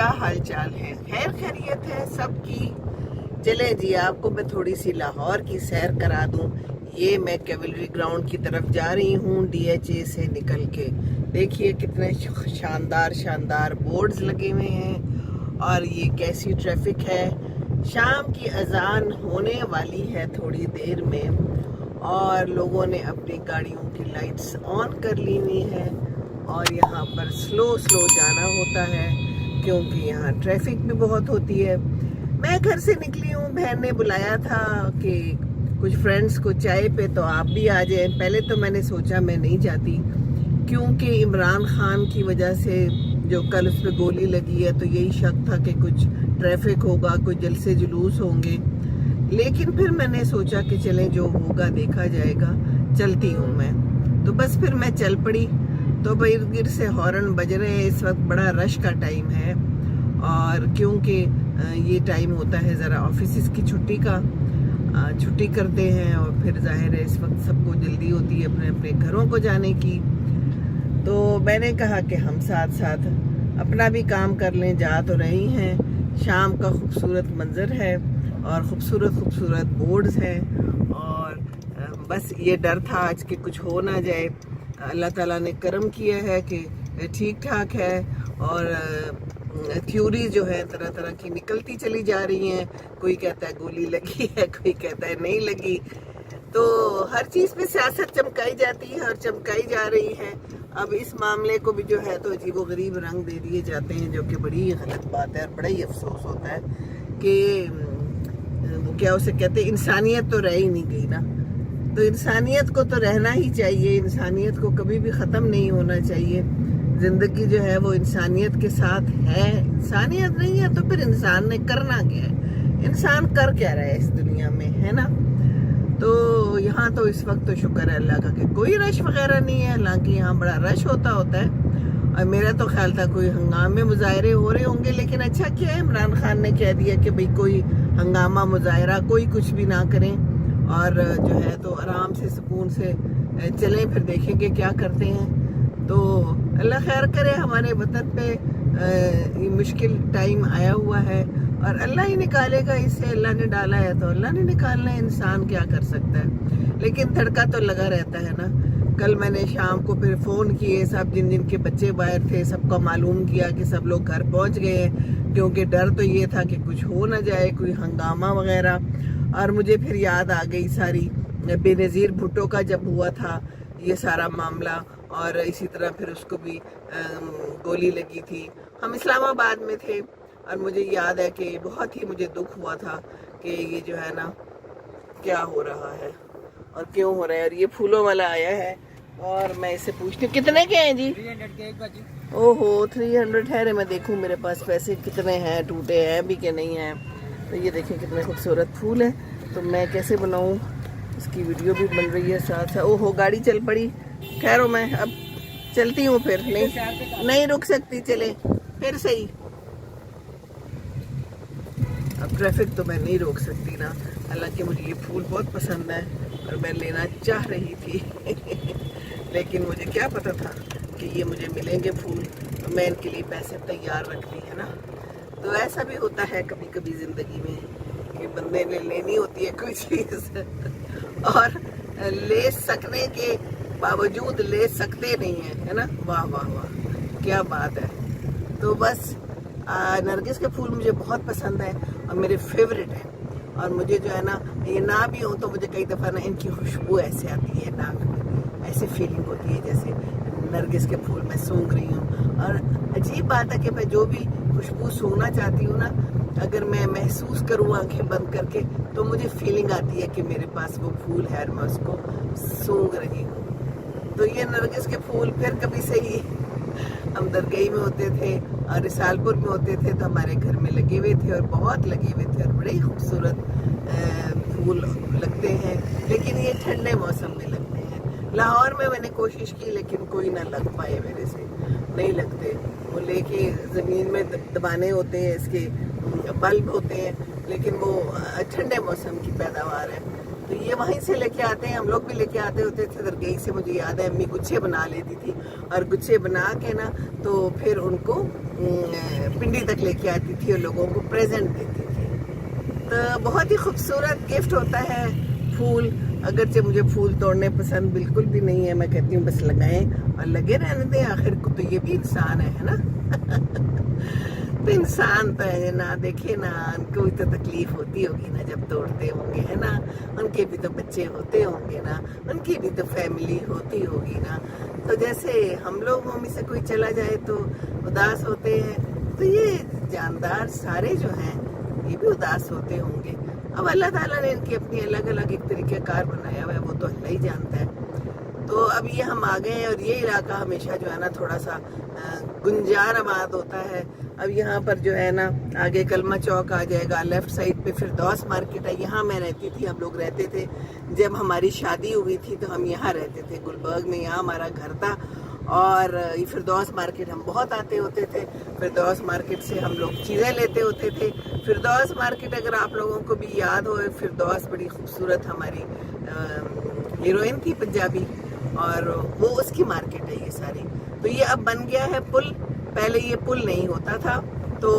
کیا حال چال ہے؟ خیر خیریت ہے سب کی؟ چلیں جی، آپ کو میں تھوڑی سی لاہور کی سیر کرا دوں۔ یہ میں کیولری گراؤنڈ کی طرف جا رہی ہوں ڈی ایچ اے سے نکل کے۔ دیکھیے کتنے شاندار بورڈز لگے ہوئے ہیں، اور یہ کیسی ٹریفک ہے۔ شام کی اذان ہونے والی ہے تھوڑی دیر میں، اور لوگوں نے اپنی گاڑیوں کی لائٹس آن کر لی ہوئی ہیں، اور یہاں پر سلو جانا ہوتا ہے کیونکہ یہاں ٹریفک بھی بہت ہوتی ہے۔ میں گھر سے نکلی ہوں، بہن نے بلایا تھا کہ کچھ فرینڈز کو چائے پہ، تو آپ بھی آ جائیں۔ پہلے تو میں نے سوچا میں نہیں جاتی، کیونکہ عمران خان کی وجہ سے جو کل اس پہ گولی لگی ہے، تو یہی شک تھا کہ کچھ ٹریفک ہوگا، کچھ جلسے جلوس ہوں گے۔ لیکن پھر میں نے سوچا کہ چلیں جو ہوگا دیکھا جائے گا، چلتی ہوں میں۔ تو بس پھر میں چل پڑی۔ تو ارد گرد سے ہارن بج رہے ہیں، اس وقت بڑا رش کا ٹائم ہے، اور کیونکہ یہ ٹائم ہوتا ہے ذرا آفیسز کی چھٹی کا، چھٹی کرتے ہیں، اور پھر ظاہر ہے اس وقت سب کو جلدی ہوتی ہے اپنے اپنے گھروں کو جانے کی۔ تو میں نے کہا کہ ہم ساتھ اپنا بھی کام کر لیں، جا تو رہی ہیں۔ شام کا خوبصورت منظر ہے، اور خوبصورت بورڈز ہیں، اور بس یہ ڈر تھا آج کہ کچھ ہو نہ جائے۔ اللہ تعالیٰ نے کرم کیا ہے کہ ٹھیک ٹھاک ہے، اور تھیوری جو ہے طرح کی نکلتی چلی جا رہی ہیں۔ کوئی کہتا ہے گولی لگی ہے، کوئی کہتا ہے نہیں لگی۔ تو ہر چیز پہ سیاست چمکائی جاتی ہے اور چمکائی جا رہی ہے۔ اب اس معاملے کو بھی جو ہے تو عجیب و غریب رنگ دے دیے جاتے ہیں، جو کہ بڑی غلط بات ہے، اور بڑا ہی افسوس ہوتا ہے کہ وہ کیا اسے کہتے ہیں، انسانیت تو رہ ہی نہیں گئی نا۔ تو انسانیت کو تو رہنا ہی چاہیے، انسانیت کو کبھی بھی ختم نہیں ہونا چاہیے۔ زندگی جو ہے وہ انسانیت کے ساتھ ہے۔ انسانیت نہیں ہے تو پھر انسان نے کرنا کیا ہے؟ انسان کر کیا رہا ہے اس دنیا میں، ہے نا؟ تو یہاں تو اس وقت تو شکر ہے اللہ کا کہ کوئی رش وغیرہ نہیں ہے، حالانکہ یہاں بڑا رش ہوتا ہے، اور میرا تو خیال تھا کوئی ہنگامے مظاہرے ہو رہے ہوں گے، لیکن اچھا کیا ہے عمران خان نے کہہ دیا کہ بھئی کوئی ہنگامہ مظاہرہ کوئی کچھ بھی نہ کریں، اور جو ہے تو آرام سے سکون سے چلیں، پھر دیکھیں گے کیا کرتے ہیں۔ تو اللہ خیر کرے، ہمارے وطن پہ یہ مشکل ٹائم آیا ہوا ہے، اور اللہ ہی نکالے گا اس سے۔ اللہ نے ڈالا ہے تو اللہ نے نکالنا ہے، انسان کیا کر سکتا ہے؟ لیکن دھڑکا تو لگا رہتا ہے نا۔ کل میں نے شام کو پھر فون کیے، سب جن کے بچے باہر تھے سب کو معلوم کیا کہ سب لوگ گھر پہنچ گئے ہیں، کیونکہ ڈر تو یہ تھا کہ کچھ ہو نہ جائے، کوئی ہنگامہ وغیرہ۔ اور مجھے پھر یاد آ گئی ساری بے نظیر بھٹو کا جب ہوا تھا یہ سارا معاملہ، اور اسی طرح پھر اس کو بھی گولی لگی تھی۔ ہم اسلام آباد میں تھے، اور مجھے یاد ہے کہ بہت ہی مجھے دکھ ہوا تھا کہ یہ جو ہے نا کیا ہو رہا ہے اور کیوں ہو رہا ہے۔ اور یہ پھولوں والا آیا ہے، اور میں اسے پوچھتی ہوں کتنے کے ہیں جی؟ 300 کے ایک بچی۔ اوہو 300 ہے۔ میں دیکھوں میرے پاس پیسے کتنے ہیں، ٹوٹے ہیں بھی کہ نہیں ہیں۔ تو یہ دیکھیں کتنے خوبصورت پھول ہیں، تو میں کیسے بناؤں؟ اس کی ویڈیو بھی بن رہی ہے ساتھ۔ اوہو گاڑی چل پڑی۔ خیر میں اب چلتی ہوں، پھر نہیں رک سکتی، چلے پھر صحیح۔ اب ٹریفک تو میں نہیں روک سکتی نا، حالانکہ مجھے یہ پھول بہت پسند ہے اور میں لینا چاہ رہی تھی لیکن مجھے کیا پتا تھا کہ یہ مجھے ملیں گے پھول، تو میں ان کے لیے پیسے تیار رکھتی ہے نا۔ تو ایسا بھی ہوتا ہے کبھی کبھی زندگی میں کہ بندے نے لینی ہوتی ہے کوئی چیز اور لے سکنے کے باوجود لے سکتے نہیں ہیں، ہے نا۔ واہ واہ واہ کیا بات ہے۔ تو بس نرگس کے پھول مجھے بہت پسند ہیں اور میرے فیوریٹ ہیں، اور مجھے جو ہے نا یہ نہ بھی ہوں تو مجھے کئی دفعہ نا ان کی خوشبو ایسے آتی ہے ناک میں، ایسے فیلنگ ہوتی ہے جیسے نرگس کے پھول میں سونگھ رہی ہوں۔ اور عجیب بات ہے کہ میں جو بھی خوشبو سونگنا چاہتی ہوں نا، اگر میں محسوس کروں آنکھیں بند کر کے، تو مجھے فیلنگ آتی ہے کہ میرے پاس وہ پھول ہے اور میں اس کو سونگھ رہی ہوں۔ تو یہ نرگس کے پھول پھر کبھی صحیح ہم درگاہی میں ہوتے تھے اور رسال پور میں ہوتے تھے تو ہمارے گھر میں لگے ہوئے تھے، اور بہت لگے ہوئے تھے، اور بڑے ہی خوبصورت پھول لگتے ہیں، لیکن یہ ٹھنڈے موسم میں لگتے ہیں۔ لاہور میں نے کوشش کی لیکن کوئی نہ لگ پائے، میرے سے نہیں لگتے۔ وہ لے کے زمین میں دبانے ہوتے ہیں، اس کے بلب ہوتے ہیں، لیکن وہ ٹھنڈے موسم کی پیداوار ہے۔ تو یہ وہیں سے لے کے آتے ہیں. ہم لوگ بھی لے کے آتے ہوتے تھے درگاہ سے. مجھے یاد ہے امی گچھے بنا لیتی تھی اور گچھے بنا کے نا تو پھر ان کو پنڈی تک لے کے آتی تھی اور لوگوں کو پریزنٹ دیتی تھی. تو بہت ہی خوبصورت گفٹ ہوتا ہے پھول. اگرچہ مجھے پھول توڑنے پسند بالکل بھی نہیں ہے. میں کہتی ہوں بس لگائیں اور لگے رہنے دیں. آخر کو تو یہ بھی انسان ہے نا. تو انسان تو ہے نا. دیکھے نا ان کو بھی تو تکلیف ہوتی ہوگی نا جب توڑتے ہوں گے ہے نا. ان کے بھی تو بچے ہوتے ہوں گے نا. ان کی بھی تو فیملی ہوتی ہوگی نا. تو جیسے ہم لوگوں میں سے کوئی چلا جائے تو اداس ہوتے ہیں تو یہ جاندار سارے جو ہیں یہ بھی اداس ہوتے ہوں گے. اب اللہ تعالیٰ نے ان کی اپنی الگ الگ ایک طریقہ کار بنایا ہوا ہے. وہ تو اللہ ہی جانتا ہے. تو اب یہ ہم آ گئے ہیں اور یہ علاقہ ہمیشہ جو ہے نا تھوڑا سا گنجار آباد ہوتا ہے. اب یہاں پر جو ہے نا آگے کلمہ چوک آ جائے گا. لیفٹ سائڈ پہ فردوس مارکیٹ ہے. یہاں میں رہتی تھی. ہم لوگ رہتے تھے جب ہماری شادی ہوئی تھی تو ہم یہاں رہتے تھے گلبرگ میں. یہاں ہمارا گھر تھا اور یہ فردوس مارکیٹ ہم بہت آتے ہوتے تھے. فردوس مارکیٹ سے ہم لوگ چیزیں لیتے ہوتے تھے. فردوس مارکیٹ اگر آپ لوگوں کو بھی یاد ہو, فردوس بڑی خوبصورت ہماری ہیروئن تھی پنجابی اور وہ اس کی مارکیٹ ہے یہ ساری. تو یہ اب بن گیا ہے پل. پہلے یہ پل نہیں ہوتا تھا تو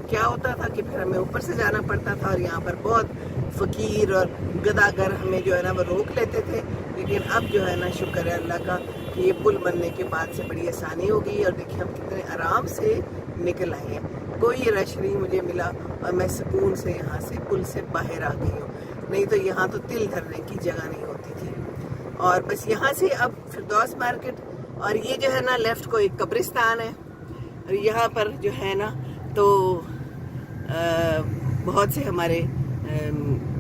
کیا ہوتا تھا کہ پھر ہمیں اوپر سے جانا پڑتا تھا اور یہاں پر بہت فقیر اور گداگر ہمیں جو ہے نا وہ روک لیتے تھے. لیکن اب جو ہے نا شکر ہے اللہ کا کہ یہ پل بننے کے بعد سے بڑی آسانی ہو گئی. اور دیکھیں ہم کتنے آرام سے نکل آئے ہیں. کوئی رش نہیں مجھے ملا اور میں سکون سے یہاں سے پل سے باہر آ گئی ہوں. نہیں تو یہاں تو تل دھرنے کی جگہ نہیں ہوتی تھی. اور بس یہاں سے اب فردوس مارکیٹ اور یہ جو ہے نا لیفٹ کو ایک قبرستان ہے. اور یہاں پر جو ہے نا تو بہت سے ہمارے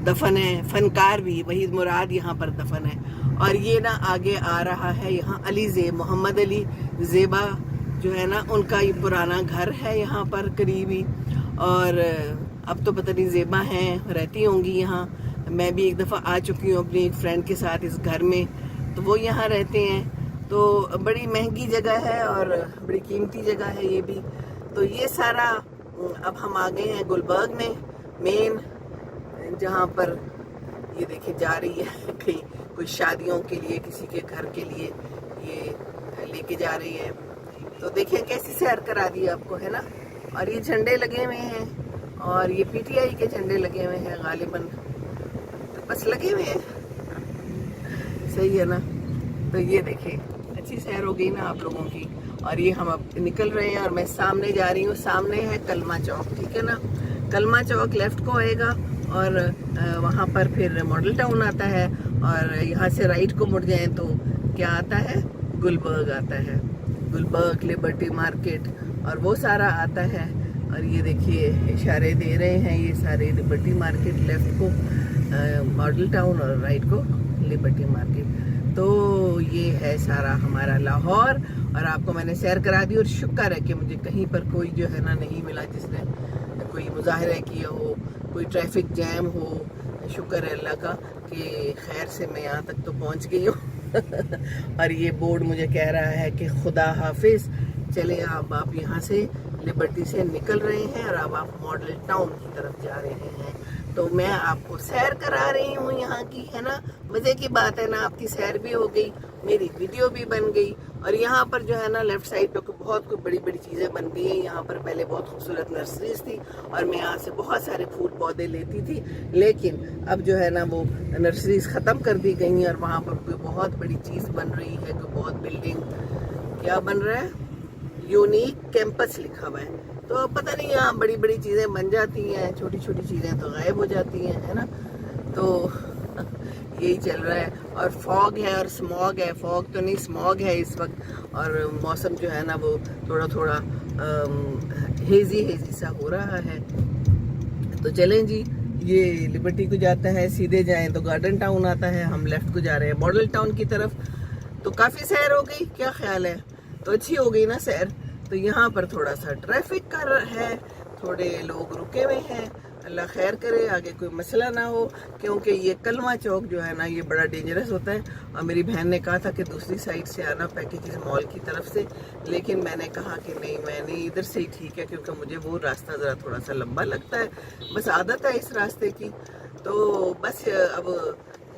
دفن ہیں. فنکار بھی وحید مراد یہاں پر دفن ہے. اور یہ نا آگے آ رہا ہے یہاں علی زیب, محمد علی زیبا جو ہے نا ان کا یہ پرانا گھر ہے یہاں پر قریبی. اور اب تو پتہ نہیں زیبا ہیں رہتی ہوں گی یہاں. میں بھی ایک دفعہ آ چکی ہوں اپنی ایک فرینڈ کے ساتھ اس گھر میں. تو وہ یہاں رہتے ہیں. تو بڑی مہنگی جگہ ہے اور بڑی قیمتی جگہ ہے یہ بھی. تو یہ سارا اب ہم آ گئے ہیں گلبرگ میں مین, جہاں پر یہ دیکھیں جا رہی ہے کہیں کوئی شادیوں کے لیے کسی کے گھر کے لیے یہ لے کے جا رہی ہے. تو دیکھیں کیسی سیر کرا دی آپ کو ہے نا. اور یہ جھنڈے لگے ہوئے ہیں اور یہ پی ٹی آئی کے جھنڈے لگے ہوئے ہیں غالباً. بس لگے ہوئے ہیں. صحیح ہے نا. تو یہ دیکھیں اچھی سیر ہو گئی نا آپ لوگوں کی. اور یہ ہم اب نکل رہے ہیں اور میں سامنے جا رہی ہوں. سامنے ہے کلمہ چوک, ٹھیک ہے نا. کلمہ چوک لیفٹ کو آئے گا اور وہاں پر پھر ماڈل ٹاؤن آتا ہے. اور یہاں سے رائٹ کو مڑ جائیں تو کیا آتا ہے, گلبرگ آتا ہے. گلبرگ, لبرٹی مارکیٹ اور وہ سارا آتا ہے. اور یہ دیکھیے اشارے دے رہے ہیں یہ سارے. لبرٹی مارکیٹ لیفٹ کو ماڈل ٹاؤن اور رائٹ کو لبرٹی مارکیٹ. تو یہ ہے سارا ہمارا لاہور. اور آپ کو میں نے سیر کرا دی. اور شکر ہے کہ مجھے کہیں پر کوئی جو ہے نا نہیں ملا جس نے کوئی مظاہرہ کیا ہو, کوئی ٹریفک جیم ہو. شکر ہے اللہ کا کہ خیر سے میں یہاں تک تو پہنچ گئی ہوں. اور یہ بورڈ مجھے کہہ رہا ہے کہ خدا حافظ. چلیں اب آپ یہاں سے لبرٹی سے نکل رہے ہیں اور اب آپ ماڈل ٹاؤن کی طرف جا رہے ہیں. تو میں آپ کو سیر کرا رہی ہوں یہاں کی, ہے نا. مزے کی بات ہے نا, آپ کی سیر بھی ہو گئی, میری ویڈیو بھی بن گئی. اور یہاں پر جو ہے نا لیفٹ سائڈ پہ بہت بڑی بڑی چیزیں بن گئی ہیں. یہاں پر پہلے بہت خوبصورت نرسریز تھی اور میں یہاں سے بہت سارے پھول پودے لیتی تھی. لیکن اب جو ہے نا وہ نرسریز ختم کر دی گئی ہیں اور وہاں پر کوئی بہت بڑی چیز بن رہی ہے. کوئی بہت بلڈنگ کیا بن رہا ہے, یونیک کیمپس لکھا ہوا ہے. تو پتہ نہیں یہاں بڑی بڑی چیزیں بن جاتی ہیں, چھوٹی چھوٹی چیزیں تو غائب ہو جاتی ہیں, ہے نا. تو یہی چل رہا ہے. اور فوگ ہے اور سموگ ہے. فوگ تو نہیں, سموگ ہے اس وقت. اور موسم جو ہے نا وہ تھوڑا تھوڑا ہیزی سا ہو رہا ہے. تو چلیں جی, یہ لبرٹی کو جاتا ہے, سیدھے جائیں تو گارڈن ٹاؤن آتا ہے. ہم لیفٹ کو جا رہے ہیں ماڈل ٹاؤن کی طرف. تو کافی سیر ہو گئی, کیا خیال ہے؟ تو اچھی ہو گئی نا سیر. تو یہاں پر تھوڑا سا ٹریفک کا ہے, تھوڑے لوگ رکے ہوئے ہیں. اللہ خیر کرے, آگے کوئی مسئلہ نہ ہو. کیونکہ یہ کلمہ چوک جو ہے نا یہ بڑا ڈینجرس ہوتا ہے. اور میری بہن نے کہا تھا کہ دوسری سائڈ سے آنا, پیکیجز مال کی طرف سے. لیکن میں نے کہا کہ نہیں, میں نہیں, ادھر سے ہی ٹھیک ہے. کیونکہ مجھے وہ راستہ ذرا تھوڑا سا لمبا لگتا ہے. بس عادت ہے اس راستے کی. تو بس اب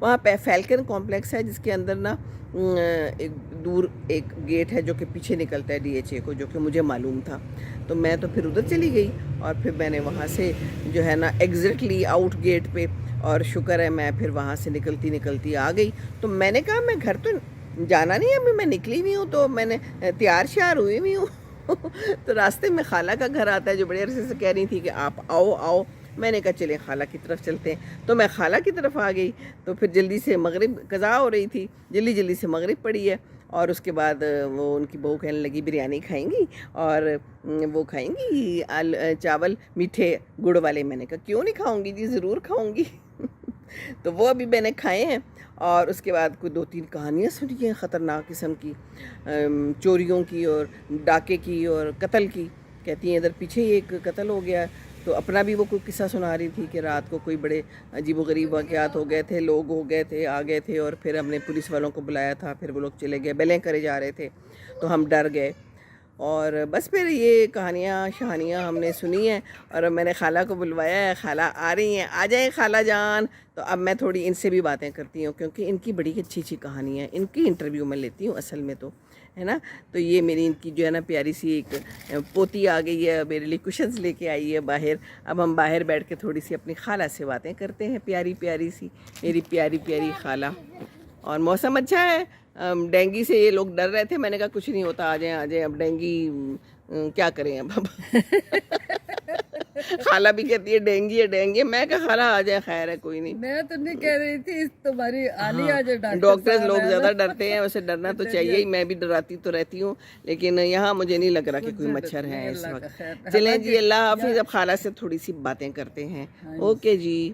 وہاں پہ فیلکن کمپلیکس ہے جس کے اندر نا ایک دور ایک گیٹ ہے جو کہ پیچھے نکلتا ہے DHA کو، جو کہ مجھے معلوم تھا، تو میں تو پھر ادھر چلی گئی اور پھر میں نے وہاں سے جو ہے نا ایگزیکٹلی آؤٹ گیٹ پہ، اور شکر ہے میں پھر وہاں سے نکلتی آ گئی۔ تو میں نے کہا میں گھر تو جانا نہیں ہے، ابھی میں نکلی ہوئی ہوں، تو میں نے تیار شیار ہوئی ہوئی ہوں تو راستے میں خالہ کا گھر آتا ہے جو بڑے عرصے سے کہہ رہی تھی کہ آپ آؤ۔ میں نے کہا چلیں خالہ کی طرف چلتے ہیں، تو میں خالہ کی طرف آ گئی۔ تو پھر جلدی سے مغرب قضا ہو رہی تھی، جلدی سے مغرب پڑی ہے، اور اس کے بعد وہ ان کی بہو کہنے لگی بریانی کھائیں گی، اور وہ کھائیں گی چاول میٹھے گڑ والے۔ میں نے کہا کیوں نہیں کھاؤں گی جی، ضرور کھاؤں گی تو وہ ابھی میں نے کھائے ہیں، اور اس کے بعد کوئی 2-3 کہانیاں سنی ہیں خطرناک قسم کی، چوریوں کی اور ڈاکے کی اور قتل کی۔ کہتی ہیں ادھر پیچھے ہی ایک قتل ہو گیا، تو اپنا بھی وہ کوئی قصہ سنا رہی تھی کہ رات کو کوئی بڑے عجیب و غریب واقعات ہو گئے تھے، لوگ ہو گئے تھے، آ گئے تھے، اور پھر ہم نے پولیس والوں کو بلایا تھا، پھر وہ لوگ چلے گئے، بیلیں کرے جا رہے تھے، تو ہم ڈر گئے۔ اور بس پھر یہ کہانیاں شہانیاں ہم نے سنی ہیں، اور میں نے خالہ کو بلوایا ہے، خالہ آ رہی ہیں، آ جائیں خالہ جان۔ تو اب میں تھوڑی ان سے بھی باتیں کرتی ہوں، کیونکہ ان کی بڑی اچھی کہانی ہے، ان کی انٹرویو میں لیتی ہوں اصل میں تو، ہے نا۔ تو یہ میری ان کی جو ہے نا پیاری سی ایک پوتی آ گئی ہے، میرے لیے کشنز لے کے آئی ہے باہر۔ اب ہم باہر بیٹھ کے تھوڑی سی اپنی خالہ سے باتیں کرتے ہیں، پیاری سی میری پیاری خالہ۔ اور موسم اچھا ہے، ڈینگی سے یہ لوگ ڈر رہے تھے، میں نے کہا کچھ نہیں ہوتا، آ جائیں، اب ڈینگی کیا کریں اب خالہ بھی کہتی ہے ڈینگی ہے، میں کہا خالہ آ جائیں، خیر ہے کوئی نہیں۔ میں تو نہیں کہہ رہی تھی تمہاری آلی آ جائے، ڈاکٹرز لوگ زیادہ ڈرتے ہیں، ویسے ڈرنا تو چاہیے ہی، میں بھی ڈراتی تو رہتی ہوں، لیکن یہاں مجھے نہیں لگ رہا کہ کوئی مچھر ہے اس وقت۔ چلیں جی، اللہ حافظ، اب خالہ سے تھوڑی سی باتیں کرتے ہیں۔ اوکے جی۔